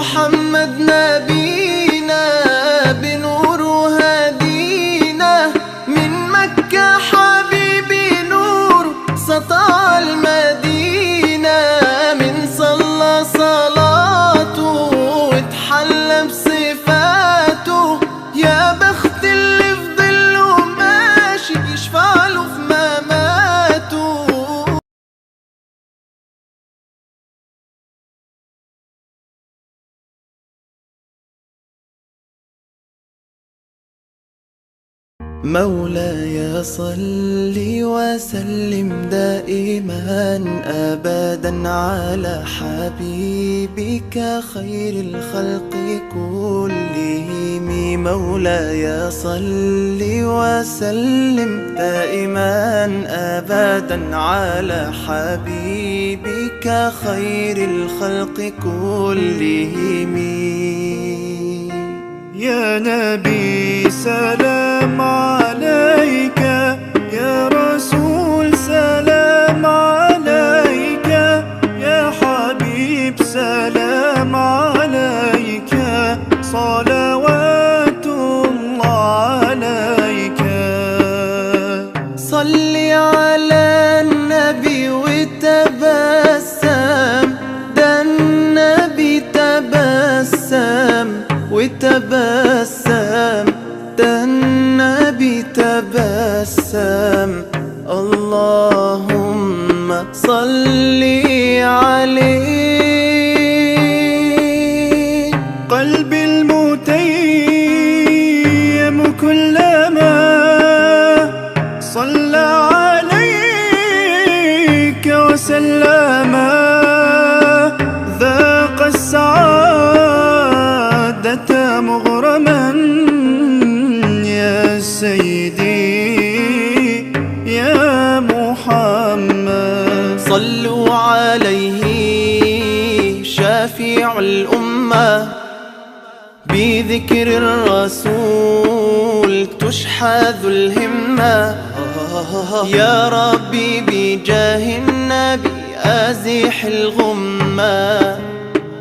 محمد نبينا بنور هدينا، من مكة حبيبي نور سطع المدينة، من صلى صلاته واتحلى بصفاته، يا بخت اللي في ظله ماشي يشفع له في مماته. مولاي صل وسلم دائما أبدا على حبيبك خير الخلق كلهم. مولاي صل وسلم دائما أبدا على حبيبك خير الخلق كلهم. يا نبي سلام عليك، يا رسول سلام عليك، يا حبيب سلام عليك، صلوات الله عليك. صل على النبي وتبسم، ده النبي تبسم وتبسم، ده النبي تبسم. اللهم صل عليه. قلبي المتيم كلما صلى عليك وسلم، ذاق السعادة مغرما يا سيدي يا محمد. صلوا عليه شافع الأمة، بذكر الرسول تشحذ الهمة. يا ربي بجاه النبي أزح الغمة،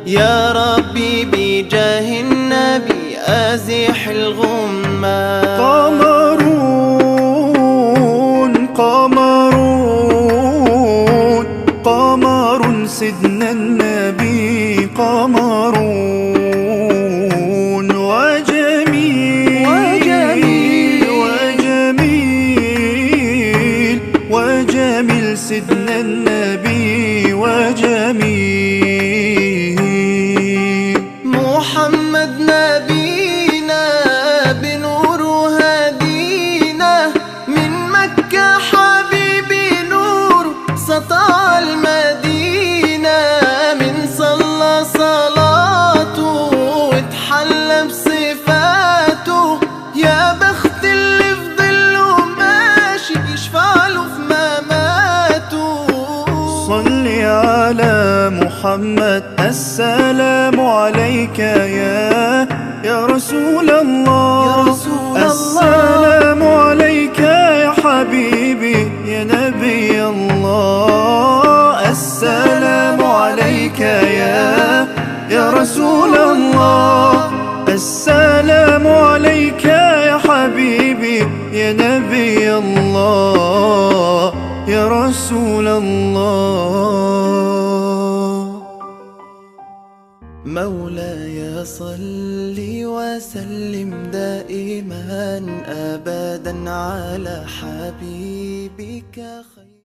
يا ربي بجاه النبي أزح الغمة. قمرون قمرون قمر سيدنا النبي، قمرون وجميل وجميل وجميل وجميل سيدنا النبي وجميل. محمد نبينا بنور هدينا، من مكة حبيبي نور سطع المدينة، من صلى صلاته واتحلى بصفاته، يا بخت اللي في ظله ماشي يشفع له في مماته. صل على محمد، السلام عليك يا رسول الله، السلام عليك يا حبيبي يا نبي الله، السلام عليك يا رسول الله، السلام عليك يا حبيبي يا نبي الله يا رسول الله. مولاي صل وسلم دائما أبدا على حبيبك خير